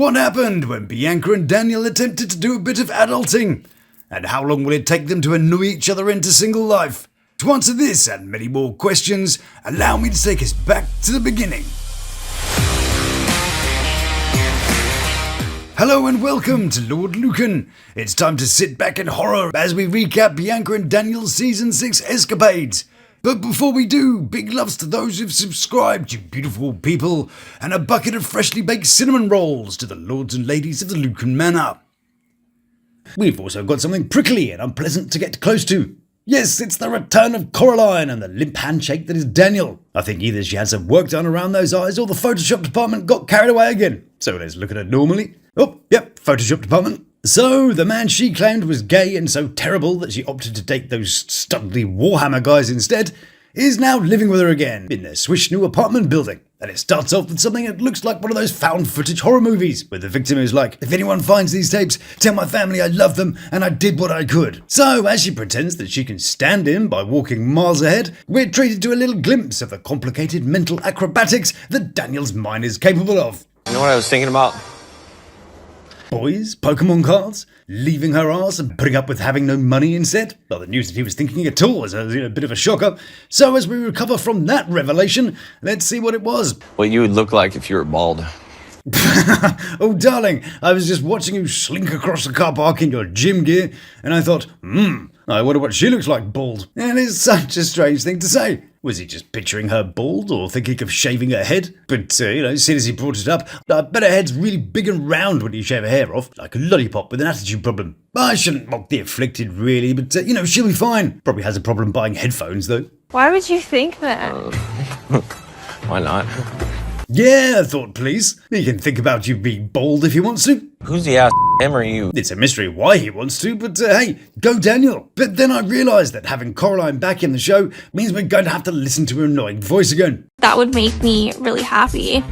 What happened when Bianca and Daniel attempted to do a bit of adulting? And how long will it take them to annoy each other into single life? To answer this and many more questions, allow me to take us back to the beginning. Hello and welcome to Lawd Lukan. It's time to sit back in horror as we recap Bianca and Daniel's Season 6 escapades. But before we do, big loves to those who've subscribed, you beautiful people, and a bucket of freshly baked cinnamon rolls to the lords and ladies of the Lukan Manor. We've also got something prickly and unpleasant to get close to. Yes, it's the return of Coraline and the limp handshake that is Daniel. I think either she had some work done around those eyes or the Photoshop department got carried away again. So let's look at it normally. Oh, yep, Photoshop department. So, the man she claimed was gay and so terrible that she opted to date those studly Warhammer guys instead, is now living with her again in their swish new apartment building. And it starts off with something that looks like one of those found footage horror movies, where the victim is like, if anyone finds these tapes, tell my family I love them and I did what I could. So, as she pretends that she can stand in by walking miles ahead, we're treated to a little glimpse of the complicated mental acrobatics that Daniel's mind is capable of. You know what I was thinking about? Boys, Pokemon cards, leaving her ass and putting up with having no money instead. Not the news that he was thinking at all is a bit of a shocker. So as we recover from that revelation, let's see what it was. What you would look like if you were bald. Oh darling, I was just watching you slink across the car park in your gym gear, and I thought, I wonder what she looks like bald. And it's such a strange thing to say. Was he just picturing her bald or thinking of shaving her head? But, as soon as he brought it up, I bet her head's really big and round when you shave her hair off, like a lollipop with an attitude problem. I shouldn't mock the afflicted, really, but, she'll be fine. Probably has a problem buying headphones, though. Why would you think that? Why not? Yeah, thought police. He can think about you being bald if he wants to. Who's the ass, him or you? It's a mystery why he wants to, but hey, go Daniel. But then I realised that having Coraline back in the show means we're going to have to listen to her annoying voice again. That would make me really happy.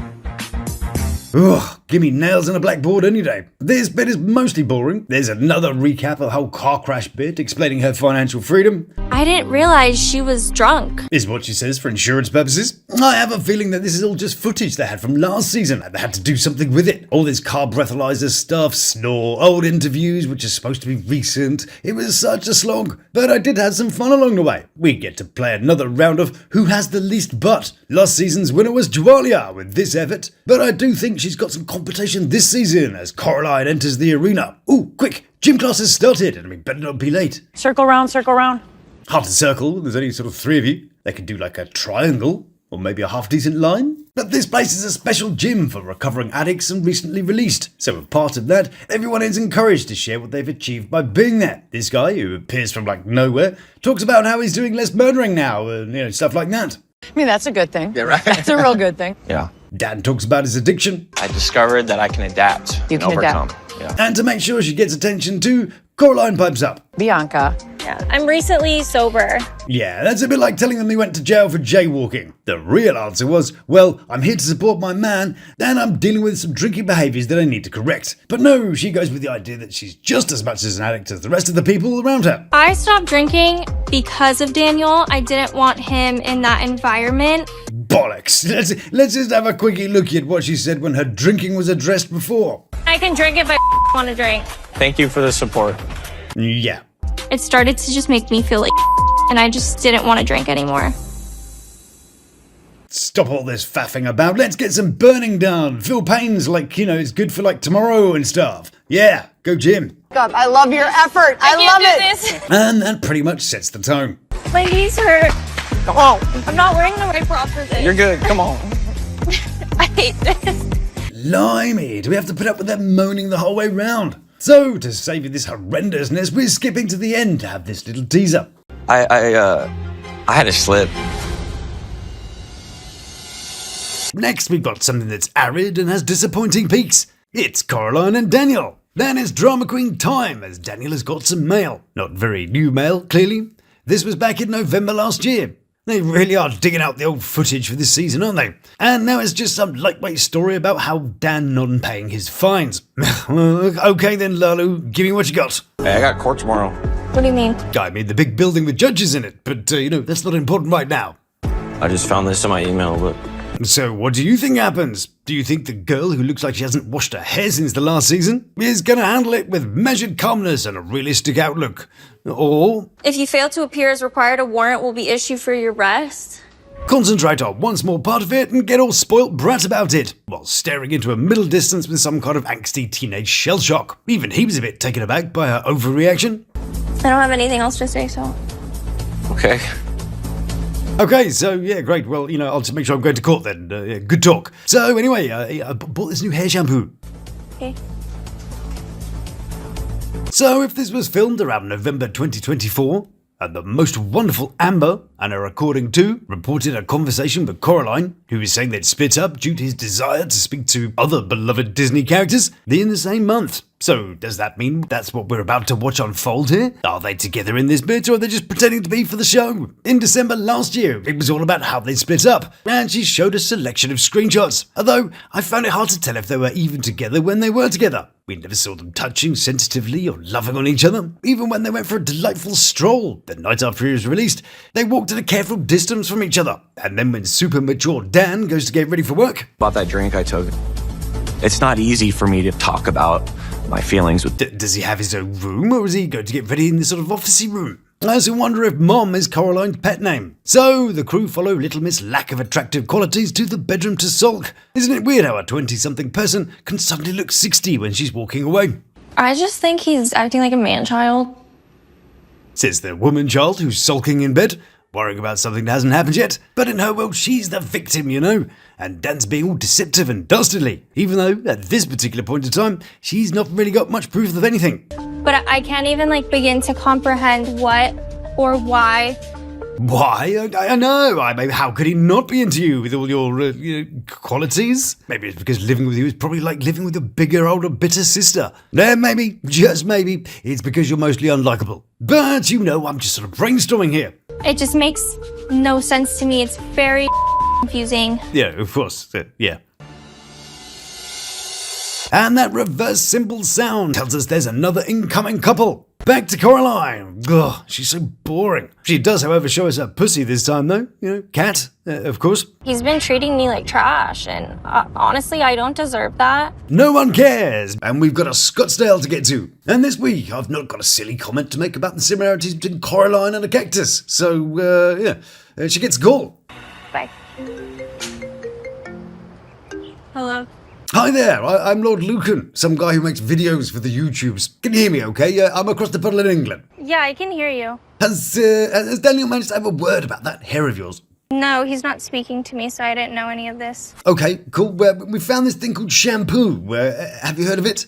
Ugh, give me nails and a blackboard any day. This bit is mostly boring. There's another recap of the whole car crash bit explaining her financial freedom. I didn't realize she was drunk. Is what she says for insurance purposes. I have a feeling that this is all just footage they had from last season and they had to do something with it. All this car breathalyzer stuff, snore, old interviews which are supposed to be recent. It was such a slog. But I did have some fun along the way. We get to play another round of Who Has the Least Butt. Last season's winner was Jualia with this effort. But I do think she's got some competition this season as Coraline enters the arena. Ooh, quick, gym class has started and we better not be late. Circle round, circle round. Half a circle, there's only sort of three of you. They could do like a triangle, or maybe a half-decent line. But this place is a special gym for recovering addicts and recently released. So as part of that, everyone is encouraged to share what they've achieved by being there. This guy, who appears from like nowhere, talks about how he's doing less murdering now, and stuff like that. I mean, that's a good thing. Yeah, right. That's a real good thing. Yeah. Dan talks about his addiction. I discovered that I can adapt You and can overcome. adapt. Yeah. And to make sure she gets attention too, Coraline pipes up. Bianca. Yeah, I'm recently sober. Yeah, that's a bit like telling them he went to jail for jaywalking. The real answer was, well, I'm here to support my man, and I'm dealing with some drinking behaviours that I need to correct. But no, she goes with the idea that she's just as much as an addict as the rest of the people around her. I stopped drinking because of Daniel. I didn't want him in that environment. Bollocks. Let's just have a quickie look at what she said when her drinking was addressed before. I can drink if I want to drink. Thank you for the support. Yeah. It started to just make me feel like and I just didn't want to drink anymore. Stop all this faffing about. Let's get some burning done. Feel pains like, it's good for like tomorrow and stuff. Yeah, go gym. I love your effort. I love it. And that pretty much sets the tone. My knees hurt. Come on. I'm not wearing the right prosthesis. You're good. Come on. I hate this. Limey, do we have to put up with them moaning the whole way round? So, to save you this horrendousness, we're skipping to the end to have this little teaser. I had a slip. Next, we've got something that's arid and has disappointing peaks. It's Coraline and Daniel. Then it's drama queen time, as Daniel has got some mail. Not very new mail, clearly. This was back in November last year. They really are digging out the old footage for this season, aren't they? And now it's just some lightweight story about how Dan non-paying his fines. Okay then, Lalu, give me what you got. Hey, I got court tomorrow. What do you mean? I mean the big building with judges in it, but, that's not important right now. I just found this in my email, but So what do you think happens? Do you think the girl who looks like she hasn't washed her hair since the last season is going to handle it with measured calmness and a realistic outlook? Or If you fail to appear as required, a warrant will be issued for your arrest. concentrate on one small part of it and get all spoilt brat about it, while staring into a middle distance with some kind of angsty teenage shell shock? Even he was a bit taken aback by her overreaction. I don't have anything else to say, so. Okay. Okay, so yeah, great. Well, I'll just make sure I'm going to court then. Good talk. So anyway, I bought this new hair shampoo. Okay. So if this was filmed around November 2024, and the most wonderful Amber and her recording too reported a conversation with Coraline, who was saying they'd split up due to his desire to speak to other beloved Disney characters in the same month. So does that mean that's what we're about to watch unfold here? Are they together in this bit, or are they just pretending to be for the show? In December last year, it was all about how they split up, and she showed a selection of screenshots, although I found it hard to tell if they were even together when they were together. We never saw them touching sensitively or loving on each other, even when they went for a delightful stroll the night after he was released. They walked at a careful distance from each other, and then when super mature Dan goes to get ready for work, About that drink I took. It's not easy for me to talk about my feelings with... does he have his own room, or is he going to get ready in this sort of officey room? I also wonder if Mom is Coraline's pet name. So, the crew follow Little Miss' lack of attractive qualities to the bedroom to sulk. Isn't it weird how a 20-something person can suddenly look 60 when she's walking away? I just think he's acting like a man-child. Says the woman child who's sulking in bed, worrying about something that hasn't happened yet. But in her world, she's the victim, and Dan's being all deceptive and dastardly, even though, at this particular point in time, she's not really got much proof of anything. But I can't even, begin to comprehend what or why. Why? I know. Maybe how could he not be into you with all your qualities? Maybe it's because living with you is probably like living with a bigger, older, bitter sister. Maybe, just maybe, it's because you're mostly unlikable. But I'm just sort of brainstorming here. It just makes no sense to me. It's very confusing. Yeah, of course. Yeah. And that reverse symbol sound tells us there's another incoming couple. Back to Coraline. Ugh, she's so boring. She does, however, show us her pussy this time, though. Cat, of course. He's been treating me like trash, and honestly, I don't deserve that. No one cares, and we've got a Scottsdale to get to. And this week, I've not got a silly comment to make about the similarities between Coraline and a cactus. So, she gets a call. Bye. Hello. Hi there, I'm Lawd Lukan, some guy who makes videos for the YouTubes. Can you hear me okay? I'm across the puddle in England. Yeah, I can hear you. Has Daniel managed to have a word about that hair of yours? No, he's not speaking to me, so I didn't know any of this. Okay, cool. We found this thing called shampoo. Have you heard of it?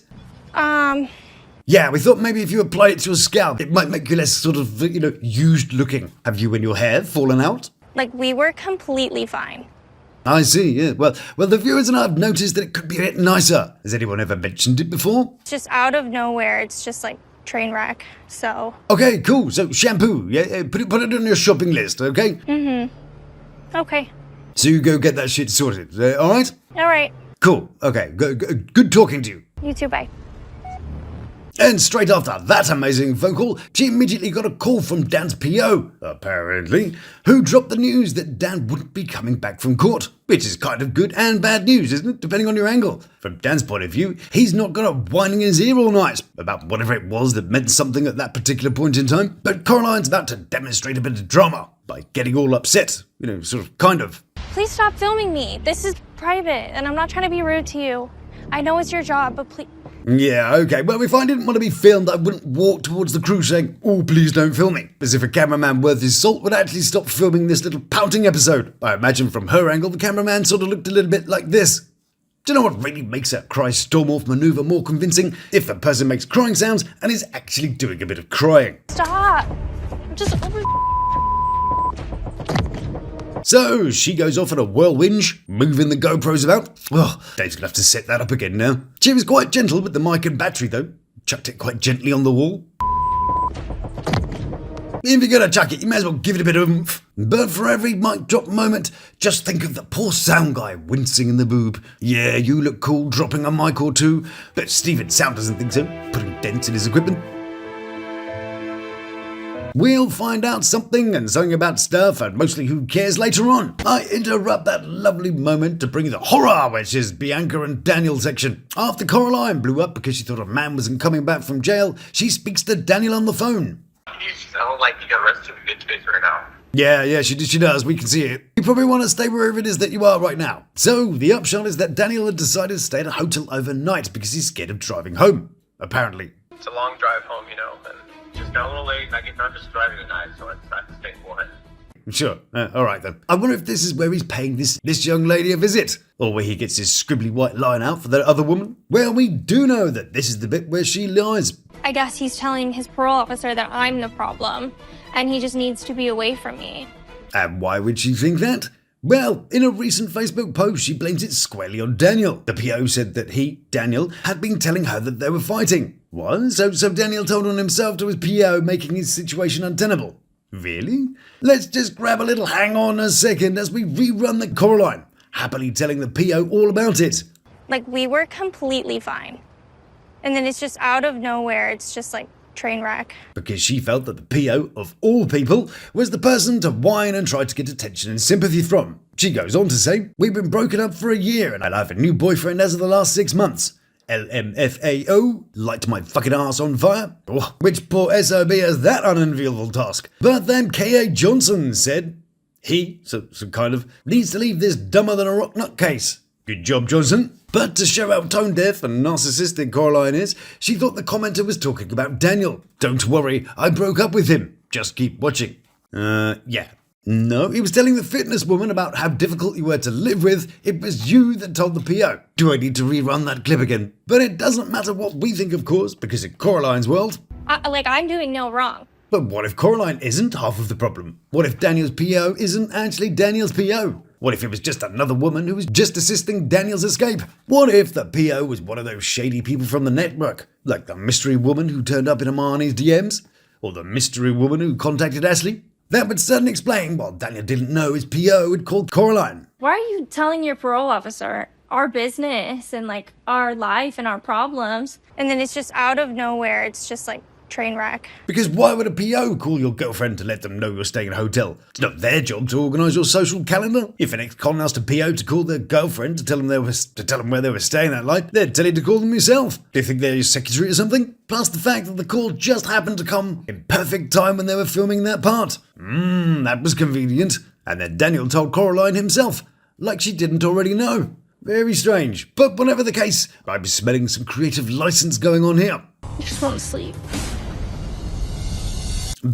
Yeah, we thought maybe if you apply it to your scalp, it might make you less sort of, used looking. Have you and your hair fallen out? We were completely fine. I see, yeah. Well, the viewers and I have noticed that it could be a bit nicer. Has anyone ever mentioned it before? It's just out of nowhere. It's just train wreck, so. Okay, cool. So shampoo, yeah, put it on your shopping list, okay? Mm-hmm. Okay. So you go get that shit sorted, all right? All right. Cool, okay, good talking to you. You too, bye. And straight after that amazing phone call, she immediately got a call from Dan's PO, apparently, who dropped the news that Dan wouldn't be coming back from court, which is kind of good and bad news, isn't it? Depending on your angle. From Dan's point of view, he's not got a whining in his ear all night about whatever it was that meant something at that particular point in time. But Coraline's about to demonstrate a bit of drama by getting all upset, kind of. Please stop filming me. This is private, and I'm not trying to be rude to you. I know it's your job, but please. Yeah, okay. Well, if I didn't want to be filmed, I wouldn't walk towards the crew saying, "Oh, please don't film me." As if a cameraman worth his salt would actually stop filming this little pouting episode. I imagine from her angle, the cameraman sort of looked a little bit like this. Do you know what really makes a cry storm off maneuver more convincing? If the person makes crying sounds and is actually doing a bit of crying. Stop. I'm just over. So, she goes off on a whirlwind, moving the GoPros about. Oh, Dave's gonna have to set that up again now. She was quite gentle with the mic and battery though. Chucked it quite gently on the wall. If you're gonna chuck it, you may as well give it a bit of oomph. But for every mic drop moment, just think of the poor sound guy wincing in the boob. Yeah, you look cool dropping a mic or two, but Steven Sound doesn't think so, putting dents in his equipment. We'll find out something and something about stuff and mostly who cares later on. I interrupt that lovely moment to bring you the horror, which is Bianca and Daniel section. After Coraline blew up because she thought a man wasn't coming back from jail, she speaks to Daniel on the phone. You sound like you got arrested in a good space right now. Yeah, she does. We can see it. You probably want to stay wherever it is that you are right now. So, the upshot is that Daniel had decided to stay at a hotel overnight because he's scared of driving home, apparently. It's a long drive home, you know, and just got a little late and I get nervous driving at night, so I decided to stay for it. Sure. Alright then. I wonder if this is where he's paying this young lady a visit. Or where he gets his scribbly white line out for that other woman. Well, we do know that this is the bit where she lies. I guess he's telling his parole officer that I'm the problem, and he just needs to be away from me. And why would she think that? Well, in a recent Facebook post, she blames it squarely on Daniel. The PO said that he, Daniel, had been telling her that they were fighting. What? So Daniel told on himself to his PO, making his situation untenable. Really? Let's just grab a little hang on a second as we rerun the Coraline, happily telling the PO all about it. Like, we were completely fine. And then it's just out of nowhere, it's just like train wreck. Because she felt that the PO, of all people, was the person to whine and try to get attention and sympathy from. She goes on to say, "We've been broken up for a year and I have a new boyfriend as of the last 6 months. LMFAO, light my fucking ass on fire." Oh, which poor SOB has that unenviable task. But then K.A. Johnson said, he, so kind of, needs to leave this dumber than a rock nutcase. Good job, Johnson. But to show how tone deaf and narcissistic Coraline is, she thought the commenter was talking about Daniel. Don't worry, I broke up with him. Just keep watching. Yeah. No, he was telling the fitness woman about how difficult you were to live with. It was you that told the PO. Do I need to rerun that clip again? But it doesn't matter what we think, of course, because in Coraline's world... I'm doing no wrong. But what if Coraline isn't half of the problem? What if Daniel's PO isn't actually Daniel's PO? What if it was just another woman who was just assisting Daniel's escape? What if the PO was one of those shady people from the network? Like the mystery woman who turned up in Amani's DMs? Or the mystery woman who contacted Ashley? That would certainly explain why Daniel didn't know his PO had called Coraline. Why are you telling your parole officer our business and like our life and our problems? And then it's just out of nowhere, it's just like train wreck. Because why would a PO call your girlfriend to let them know you're staying in a hotel? It's not their job to organise your social calendar. If an ex-con asked a PO to call their girlfriend to tell them where they were staying that night, they'd tell you to call them yourself. Do you think they're your secretary or something? Plus the fact that the call just happened to come in perfect time when they were filming that part. That was convenient. And then Daniel told Coraline himself, like she didn't already know. Very strange. But whatever the case, I'm smelling some creative license going on here. I just want to sleep.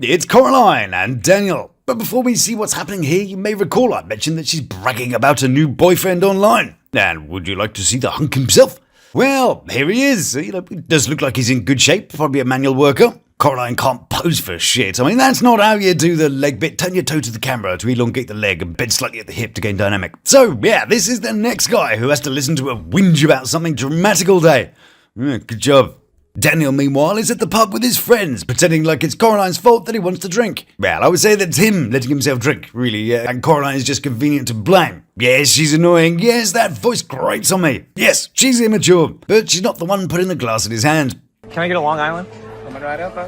It's Coraline and Daniel. But before we see what's happening here, you may recall I mentioned that she's bragging about a new boyfriend online. And would you like to see the hunk himself? Well, here he is. He does look like he's in good shape, probably a manual worker. Coraline can't pose for shit. I mean, that's not how you do the leg bit. Turn your toe to the camera to elongate the leg and bend slightly at the hip to gain dynamic. So, yeah, this is the next guy who has to listen to a whinge about something dramatic all day. Good job. Daniel, meanwhile, is at the pub with his friends, pretending like it's Coraline's fault that he wants to drink. Well, I would say that's him letting himself drink, really, and Coraline is just convenient to blame. Yes, she's annoying. Yes, that voice grates on me. Yes, she's immature, but she's not the one putting the glass in his hand. Can I get a Long Island?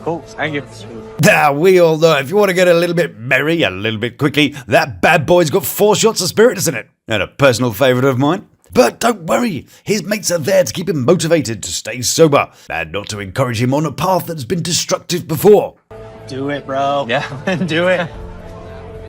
Cool, thank you. We all know if you want to get a little bit merry, a little bit quickly, that bad boy's got 4 shots of spirits in it. And a personal favourite of mine. But don't worry, his mates are there to keep him motivated to stay sober and not to encourage him on a path that's been destructive before. Do it, bro. Yeah, do it.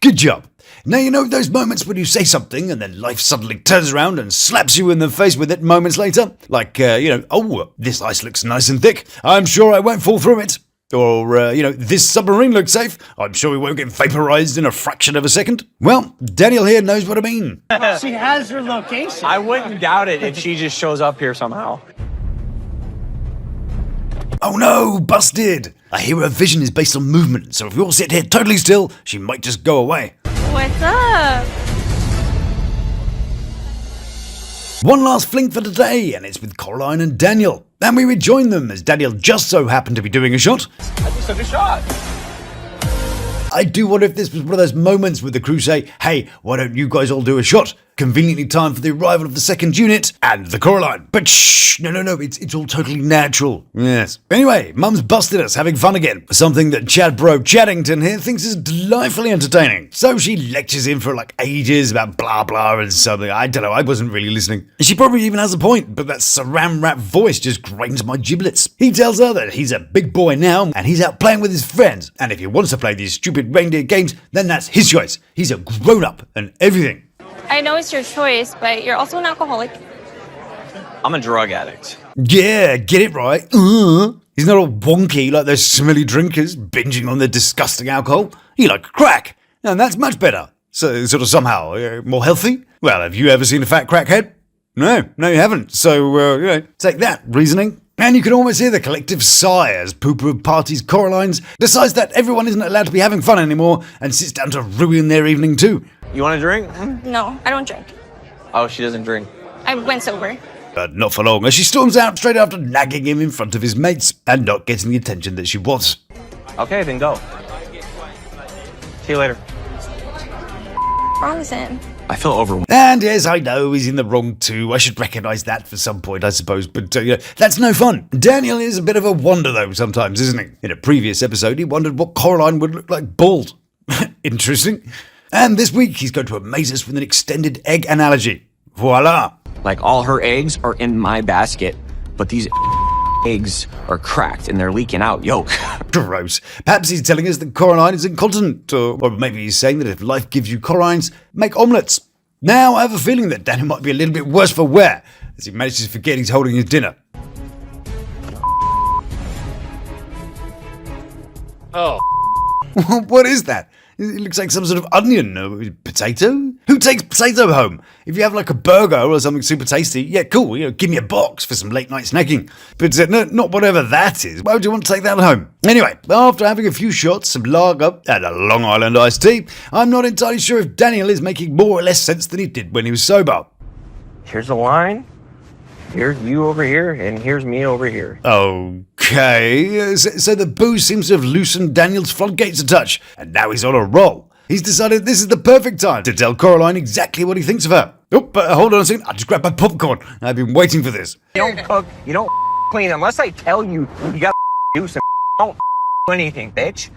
Good job. Now you know those moments when you say something and then life suddenly turns around and slaps you in the face with it moments later? Like, oh, this ice looks nice and thick. I'm sure I won't fall through it. Or, this submarine looks safe. I'm sure we won't get vaporized in a fraction of a second. Well, Daniel here knows what I mean. She has her location. I wouldn't doubt it if she just shows up here somehow. Oh no, busted! I hear her vision is based on movement, so if we all sit here totally still, she might just go away. What's up? One last fling for today, and it's with Coraline and Daniel. And we rejoin them as Daniel just so happened to be doing a shot. I just took a shot. I do wonder if this was one of those moments where the crew say, hey, why don't you guys all do a shot? conveniently timed for the arrival of the second unit and the Coraline. But shh, no, it's all totally natural. Yes. Anyway, Mum's busted us having fun again. Something that Chad Bro Chaddington here thinks is delightfully entertaining. So she lectures him for like ages about blah blah and something. I don't know, I wasn't really listening. She probably even has a point, but that saran wrap voice just grains my giblets. He tells her that he's a big boy now and he's out playing with his friends. And if he wants to play these stupid reindeer games, then that's his choice. He's a grown up and everything. I know it's your choice, but you're also an alcoholic. I'm a drug addict. Yeah, get it right. He's not all wonky like those smelly drinkers binging on their disgusting alcohol. He like crack, and that's much better. So sort of somehow more healthy. Well, have you ever seen a fat crackhead? No, you haven't. So, take that, reasoning. And you can almost hear the collective sigh as Pooper Party's Coralines decides that everyone isn't allowed to be having fun anymore and sits down to ruin their evening too. You want a drink? No, I don't drink. Oh, she doesn't drink. I went sober. But not for long, as she storms out straight after nagging him in front of his mates and not getting the attention that she wants. Okay, then go. See you later. What's wrong with him? I feel overwhelmed. And yes, I know he's in the wrong too. I should recognise that for some point, I suppose. But that's no fun. Daniel is a bit of a wonder though sometimes, isn't he? In a previous episode, he wondered what Coraline would look like bald. Interesting. And this week, he's going to amaze us with an extended egg analogy. Voila. Like all her eggs are in my basket, but these eggs are cracked and they're leaking out yolk. Gross. Perhaps he's telling us that Coraline is incontinent, or maybe he's saying that if life gives you Coralines, make omelettes. Now I have a feeling that Daniel might be a little bit worse for wear, as he manages to forget he's holding his dinner. Oh. What is that? It looks like some sort of onion or potato. Who takes potato home? If you have like a burger or something super tasty, yeah, cool. Give me a box for some late night snacking. But no, not whatever that is. Why would you want to take that home? Anyway, after having a few shots, some lager, and a Long Island iced tea, I'm not entirely sure if Daniel is making more or less sense than he did when he was sober. Here's a line. Here's you over here, and here's me over here. Okay, so the booze seems to have loosened Daniel's floodgates a touch, and now he's on a roll. He's decided this is the perfect time to tell Coraline exactly what he thinks of her. Oh, but hold on a second, I just grabbed my popcorn. I've been waiting for this. You don't cook, you don't clean, unless I tell you, you gotta do some. Don't do anything, bitch.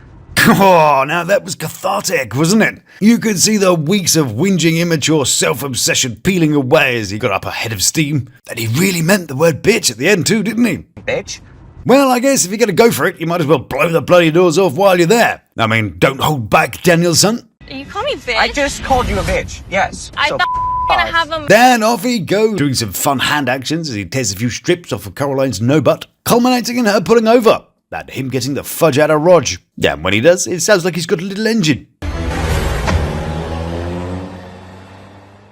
Oh, now that was cathartic, wasn't it? You could see the weeks of whinging immature self-obsession peeling away as he got up a head of steam. And he really meant the word bitch at the end too, didn't he? Bitch. Well, I guess if you're going to go for it, you might as well blow the bloody doors off while you're there. I mean, don't hold back, Daniel, son. You call me bitch? I just called you a bitch, yes. I so thought gonna have him. Then off he goes, doing some fun hand actions as he tears a few strips off of Caroline's no-butt, culminating in her pulling over. And him getting the fudge out of Rog. Yeah, and when he does, it sounds like he's got a little engine.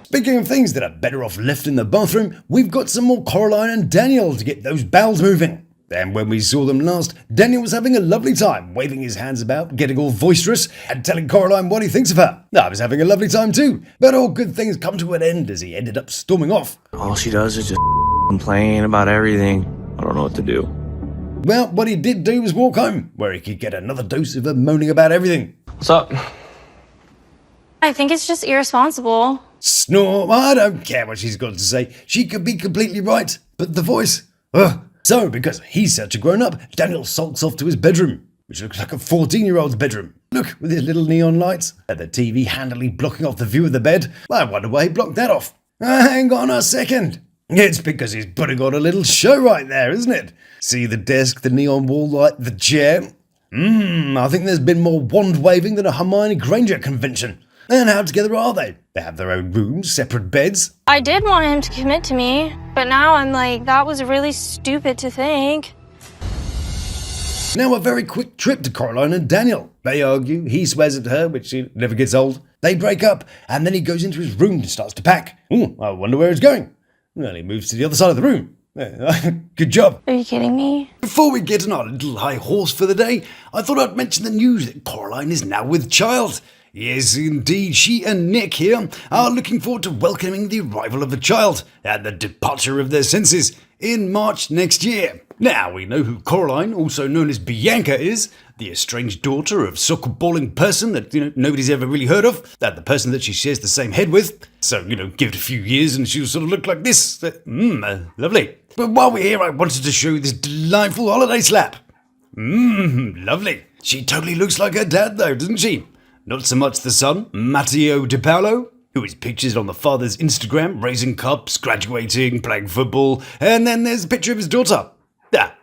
Speaking of things that are better off left in the bathroom, we've got some more Coraline and Daniel to get those bowels moving. And when we saw them last, Daniel was having a lovely time, waving his hands about, getting all boisterous, and telling Coraline what he thinks of her. I was having a lovely time too, but all good things come to an end as he ended up storming off. All she does is just complain about everything. I don't know what to do. Well, what he did do was walk home, where he could get another dose of her moaning about everything. What's up? I think it's just irresponsible. Snore, I don't care what she's got to say. She could be completely right, but the voice, ugh. So, because he's such a grown-up, Daniel sulks off to his bedroom, which looks like a 14-year-old's bedroom. Look, with his little neon lights, and the TV handily blocking off the view of the bed. I wonder why he blocked that off. Hang on a second. It's because he's putting on a little show right there, isn't it? See the desk, the neon wall light, the chair? I think there's been more wand-waving than a Hermione Granger convention. And how together are they? They have their own rooms, separate beds. I did want him to commit to me, but now I'm like, that was really stupid to think. Now a very quick trip to Coraline and Daniel. They argue, he swears at her, which never gets old. They break up, and then he goes into his room and starts to pack. I wonder where he's going. Well, he moves to the other side of the room. Good job. Are you kidding me? Before we get on our little high horse for the day, I thought I'd mention the news that Coraline is now with child. Yes, indeed, she and Nick here are looking forward to welcoming the arrival of a child and the departure of their senses in March next year. Now, we know who Coraline, also known as Bianca, is, the estranged daughter of soccer-balling person that, nobody's ever really heard of, and the person that she shares the same head with. So, give it a few years and she'll sort of look like this. Lovely. But while we're here, I wanted to show you this delightful holiday slap. Lovely. She totally looks like her dad, though, doesn't she? Not so much the son, Matteo Di Paolo, who is pictured on the father's Instagram, raising cups, graduating, playing football, and then there's a picture of his daughter.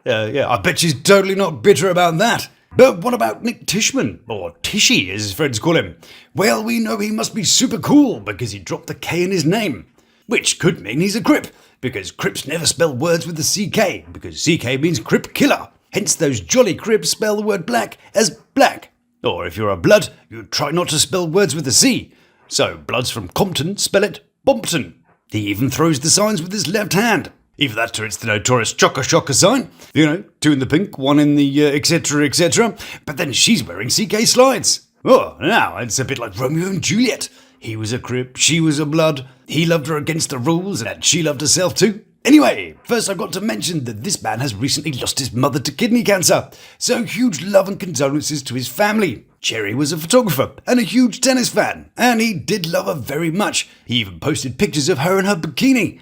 Yeah, I bet she's totally not bitter about that. But what about Nick Tishman, or Tishy as his friends call him? Well, we know he must be super cool because he dropped the K in his name. Which could mean he's a Crip, because Crips never spell words with the CK, because CK means Crip killer. Hence those jolly Crips spell the word black as black. Or if you're a Blood, you try not to spell words with a C. So Bloods from Compton spell it Bompton. He even throws the signs with his left hand. Either that or it's the notorious Chocka Shocka sign. 2 in the pink, 1 in the etc, etc. But then she's wearing CK slides. Oh, now it's a bit like Romeo and Juliet. He was a Crip, she was a Blood. He loved her against the rules and she loved herself too. Anyway, first I've got to mention that this man has recently lost his mother to kidney cancer. So huge love and condolences to his family. Cherry was a photographer and a huge tennis fan. And he did love her very much. He even posted pictures of her in her bikini.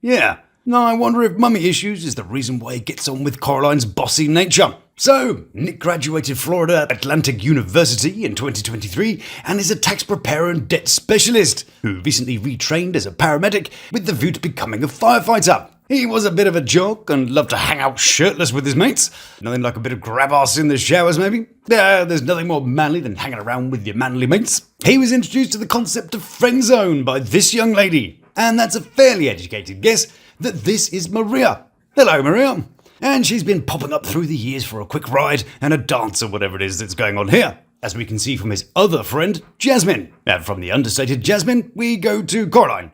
Yeah. Now I wonder if mummy issues is the reason why he gets on with Coraline's bossy nature. So, Nick graduated Florida Atlantic University in 2023 and is a tax preparer and debt specialist who recently retrained as a paramedic with the view to becoming a firefighter. He was a bit of a jock and loved to hang out shirtless with his mates. Nothing like a bit of grab ass in the showers, maybe. There's nothing more manly than hanging around with your manly mates. He was introduced to the concept of friend zone by this young lady. And that's a fairly educated guess that this is Maria. Hello, Maria. And she's been popping up through the years for a quick ride and a dance or whatever it is that's going on here. As we can see from his other friend, Jasmine. And from the understated Jasmine, we go to Coraline.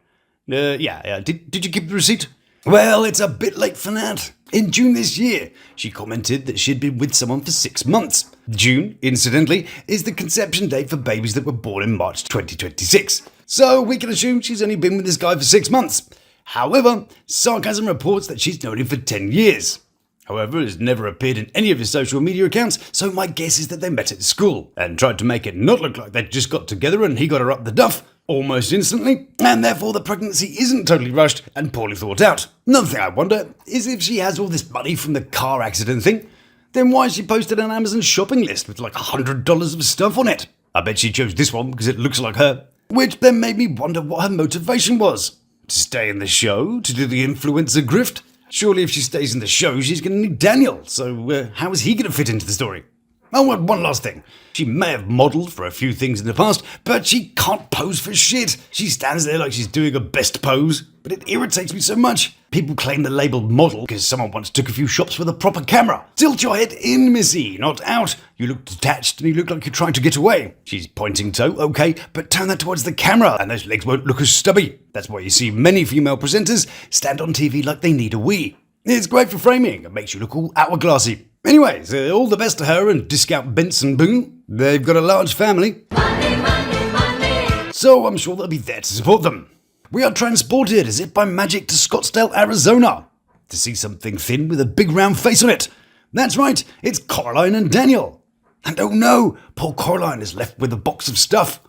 Did you keep the receipt? Well, it's a bit late for that. In June this year, she commented that she'd been with someone for 6 months. June, incidentally, is the conception date for babies that were born in March 2026. So we can assume she's only been with this guy for 6 months. However, Sarcasm reports that she's known him for 10 years. However, it has never appeared in any of his social media accounts, so my guess is that they met at school and tried to make it not look like they just got together and he got her up the duff almost instantly, and therefore the pregnancy isn't totally rushed and poorly thought out. Another thing I wonder is if she has all this money from the car accident thing, then why has she posted an Amazon shopping list with like $100 of stuff on it? I bet she chose this one because it looks like her. Which then made me wonder what her motivation was. To stay in the show? To do the influencer grift? Surely if she stays in the show, she's going to need Daniel, so how is he going to fit into the story? Oh, one last thing. She may have modelled for a few things in the past, but she can't pose for shit. She stands there like she's doing her best pose, but it irritates me so much. People claim the label model because someone once took a few shots with a proper camera. Tilt your head in, missy, not out. You look detached and you look like you're trying to get away. She's pointing toe, okay, but turn that towards the camera and those legs won't look as stubby. That's why you see many female presenters stand on TV like they need a wee. It's great for framing. It makes you look all hourglassy. Anyways, all the best to her and Discount Benson Boone. They've got a large family. Money. So I'm sure they'll be there to support them. We are transported as if by magic to Scottsdale, Arizona, to see something thin with a big round face on it. That's right, it's Coraline and Daniel. And oh no, poor Coraline is left with a box of stuff.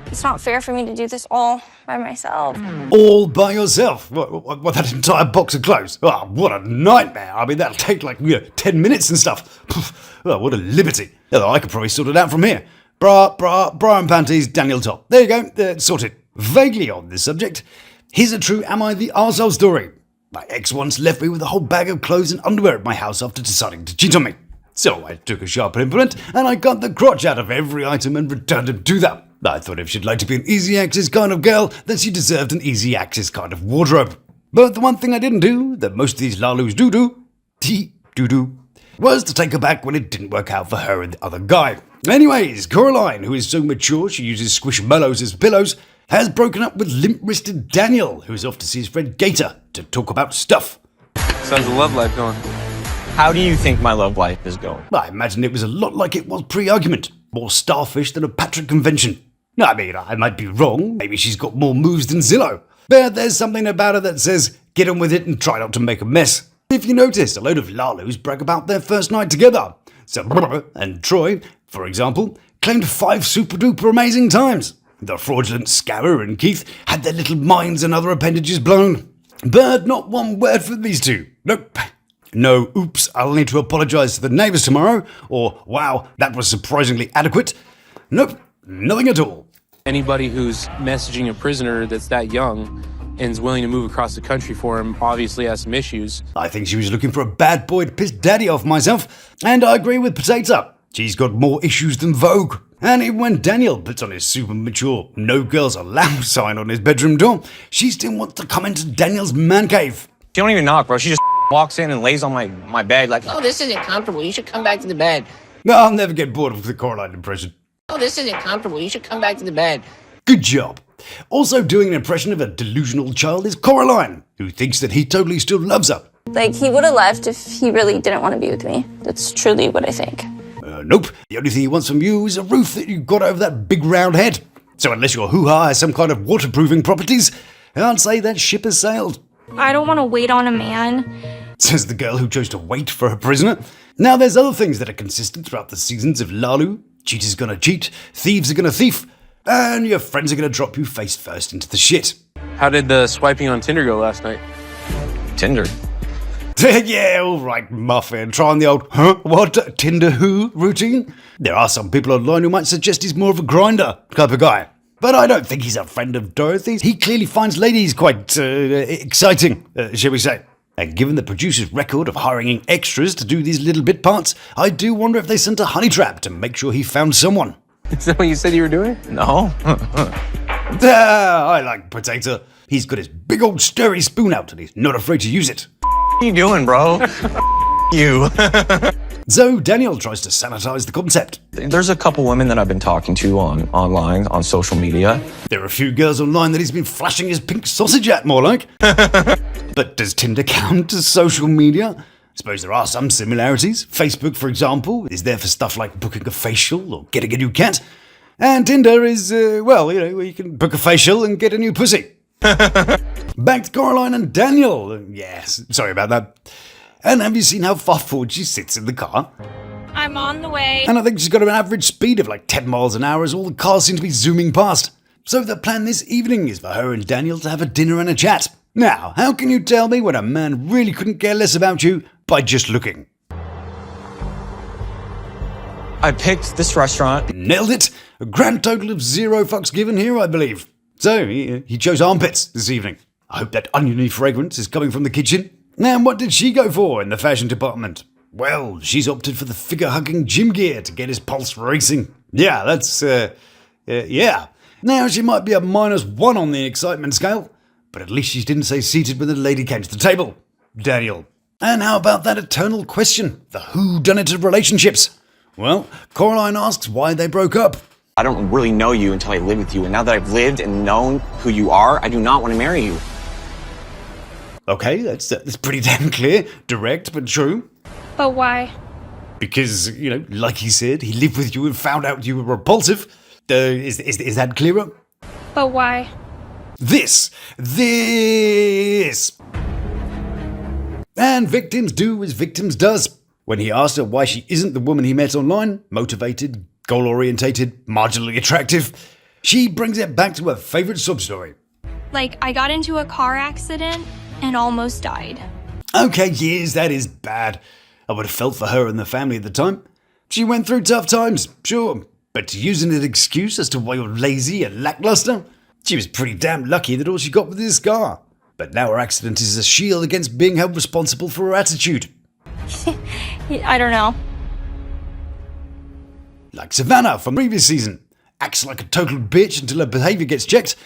It's not fair for me to do this all by myself. All by yourself? What, that entire box of clothes? Oh, what a nightmare. I mean, that'll take like 10 minutes and stuff. Oh, what a liberty. Although I could probably sort it out from here. Bra and panties, Daniel top. There you go, sorted. Vaguely on this subject, here's a true Am I the Arsehole story. My ex once left me with a whole bag of clothes and underwear at my house after deciding to cheat on me. So I took a sharp implement and I got the crotch out of every item and returned him to them. I thought if she'd like to be an easy access kind of girl, then she deserved an easy access kind of wardrobe. But the one thing I didn't do, that most of these lalus do, was to take her back when it didn't work out for her and the other guy. Anyways, Coraline, who is so mature she uses squishmallows as pillows, has broken up with limp-wristed Daniel, who's off to see his friend Gator to talk about stuff. How's the love life going? How do you think my love life is going? I imagine it was a lot like it was pre-argument. More starfish than a Patrick convention. I mean, I might be wrong. Maybe she's got more moves than Zillow. But there's something about her that says, get on with it and try not to make a mess. If you notice, a load of Lalus brag about their first night together. So and Troy, for example, claimed 5 super-duper amazing times. The fraudulent Scarrer and Keith had their little minds and other appendages blown. But not one word from these two. Nope. No, oops, I'll need to apologise to the neighbours tomorrow, or wow, that was surprisingly adequate. Nope, nothing at all. Anybody who's messaging a prisoner that's that young and is willing to move across the country for him obviously has some issues. I think she was looking for a bad boy to piss daddy off myself, and I agree with Potato. She's got more issues than Vogue. And even when Daniel puts on his super mature "no girls allowed" sign on his bedroom door, she still wants to come into Daniel's man cave. She don't even knock, bro. She just walks in and lays on my bed like, oh, this isn't comfortable. You should come back to the bed. No, I'll never get bored with the Coraline impression. Oh, this isn't comfortable. You should come back to the bed. Good job. Also doing an impression of a delusional child is Coraline, who thinks that he totally still loves her. Like, he would have left if he really didn't want to be with me. That's truly what I think. Nope. The only thing he wants from you is a roof that you've got over that big round head. So unless your hoo-ha has some kind of waterproofing properties, I'd say that ship has sailed. I don't want to wait on a man. Says the girl who chose to wait for her prisoner. Now there's other things that are consistent throughout the seasons of Lalu. Cheaters gonna cheat, thieves are gonna thief, and your friends are gonna drop you face first into the shit. How did the swiping on Tinder go last night? Tinder. Yeah, alright, Muffin. Trying the old, huh? What? Tinder who routine? There are some people online who might suggest he's more of a grinder type of guy. But I don't think he's a friend of Dorothy's. He clearly finds ladies quite exciting, shall we say. And given the producer's record of hiring in extras to do these little bit parts, I do wonder if they sent a honey trap to make sure he found someone. Is that what you said you were doing? No. I like Potato. He's got his big old stirry spoon out and he's not afraid to use it. What are you doing, bro? You. So Daniel tries to sanitize the concept. There's a couple women that I've been talking to online, on social media. There are a few girls online that he's been flashing his pink sausage at, more like. But does Tinder count as social media? Suppose there are some similarities. Facebook, for example, is there for stuff like booking a facial or getting a new cat. And Tinder is, where you can book a facial and get a new pussy. Back to Coraline and Daniel. Yes, sorry about that. And have you seen how far forward she sits in the car? I'm on the way. And I think she's got an average speed of like 10 miles an hour as all the cars seem to be zooming past. So the plan this evening is for her and Daniel to have a dinner and a chat. Now, how can you tell me when a man really couldn't care less about you by just looking? I picked this restaurant. Nailed it. A grand total of 0 fucks given here, I believe. So, he chose armpits this evening. I hope that oniony fragrance is coming from the kitchen. And what did she go for in the fashion department? Well, she's opted for the figure-hugging gym gear to get his pulse racing. Yeah, that's, yeah. Now, she might be a -1 on the excitement scale, but at least she didn't say seated when the lady came to the table. Daniel. And how about that eternal question? The whodunit of relationships? Well, Coraline asks why they broke up. I don't really know you until I live with you, and now that I've lived and known who you are, I do not want to marry you. Okay, that's pretty damn clear, direct, but true. But why? Because, like he said, he lived with you and found out you were repulsive. Is that clearer? But why? This. And victims do as victims does. When he asked her why she isn't the woman he met online, motivated, goal-orientated, marginally attractive, she brings it back to her favourite sub-story. Like, I got into a car accident and almost died. Okay, yes, that is bad. I would have felt for her and the family at the time. She went through tough times, sure, but to use it as an excuse as to why you're lazy and lackluster, she was pretty damn lucky that all she got was this scar. But now her accident is a shield against being held responsible for her attitude. I don't know. Like Savannah from previous season. Acts like a total bitch until her behaviour gets checked.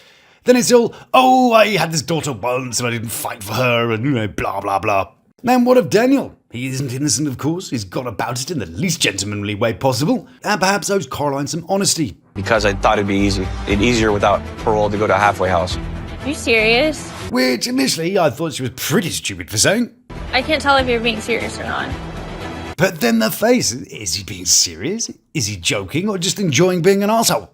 Then it's all, oh, I had this daughter once and I didn't fight for her and, blah, blah, blah. And what of Daniel? He isn't innocent, of course. He's gone about it in the least gentlemanly way possible. And perhaps owes Coraline some honesty. Because I thought it'd be easier without parole to go to a halfway house. Are you serious? Which initially I thought she was pretty stupid for saying. I can't tell if you're being serious or not. But then the face, is he being serious? Is he joking or just enjoying being an arsehole?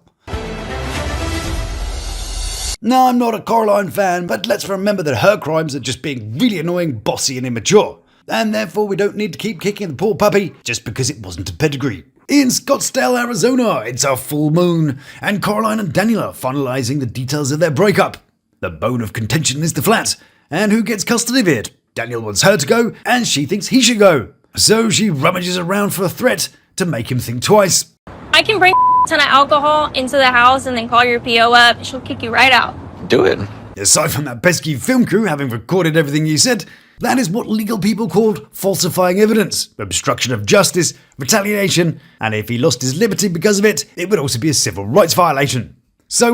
No, I'm not a Coraline fan, but let's remember that her crimes are just being really annoying, bossy and immature. and therefore we don't need to keep kicking the poor puppy just because it wasn't a pedigree. In Scottsdale, Arizona, it's a full moon, and Caroline and Daniel are finalising the details of their breakup. The bone of contention is the flat, and who gets custody of it? Daniel wants her to go, and she thinks he should go. So she rummages around for a threat to make him think twice. I can bring a ton of alcohol into the house and then call your PO up. She'll kick you right out. Do it. Aside from that pesky film crew having recorded everything you said, that is what legal people called falsifying evidence, obstruction of justice, retaliation, and if he lost his liberty because of it, it would also be a civil rights violation. So,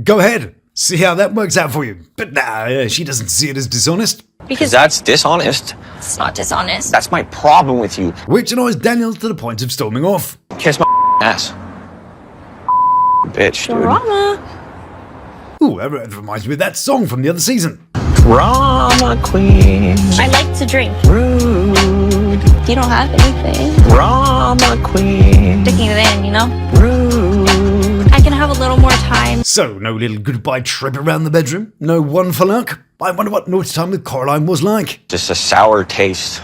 go ahead. See how that works out for you. But nah, she doesn't see it as dishonest. Because that's dishonest. It's not dishonest. That's my problem with you. Which annoys Daniel to the point of storming off. Kiss my ass. Bitch, dude. Drama. Ooh, that reminds me of that song from the other season. Drama queen. I like to drink. Rude. You don't have anything. Drama queen. Sticking it in, you know? Rude. I can have a little more time. So, no little goodbye trip around the bedroom? No one for luck? I wonder what naughty time with Caroline was like. Just a sour taste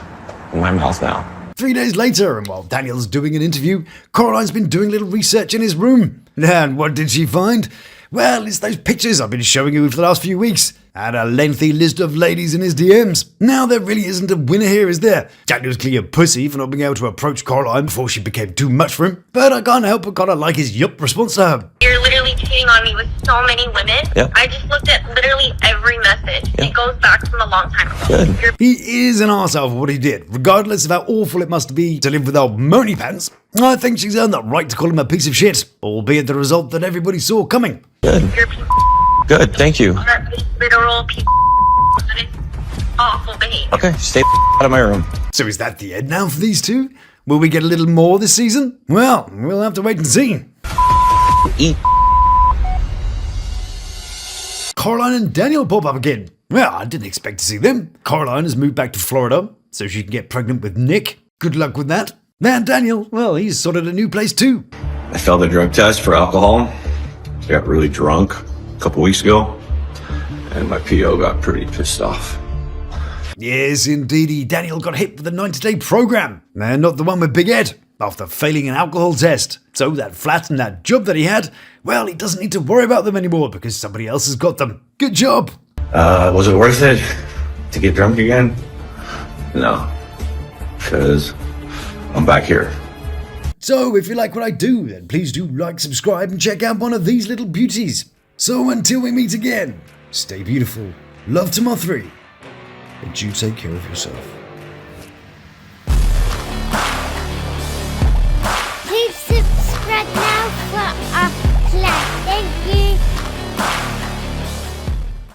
in my mouth now. 3 days later, and while Daniel's doing an interview, Caroline's been doing a little research in his room. And what did she find? Well, it's those pictures I've been showing you for the last few weeks, and a lengthy list of ladies in his DMs. Now, there really isn't a winner here, is there? Daniel's clearly a pussy for not being able to approach Caroline before she became too much for him, but I can't help but kinda like his yup response to her. You're literally cheating on me with so many women. Yep. I just looked at literally every message. Yep. It goes back from a long time ago. Good. You're He is an arsehole for what he did, regardless of how awful it must be to live with old Moni Pants. I think she's earned the right to call him a piece of shit, albeit the result that everybody saw coming. Good. you're a piece Good, thank you. of literal piece of that is awful behavior. Okay, stay out of my room. So is that the end now for these two? Will we get a little more this season? Well, we'll have to wait and see. Eat. Caroline and Daniel pop up again. Well, I didn't expect to see them. Caroline has moved back to Florida so she can get pregnant with Nick. Good luck with that. And Daniel, well, he's sorted a new place too. I failed the drug test for alcohol. Got really drunk a couple weeks ago, and my PO got pretty pissed off. Yes, indeedy, Daniel got hit with the 90-day program, and not the one with Big Ed, after failing an alcohol test. So that flat and that job that he had, well, he doesn't need to worry about them anymore because somebody else has got them. Good job. Was it worth it to get drunk again? No, because I'm back here. So if you like what I do, then please do like, subscribe, and check out one of these little beauties. So until we meet again, stay beautiful, love to my three, and you take care of yourself. Please subscribe now for our class. Thank you.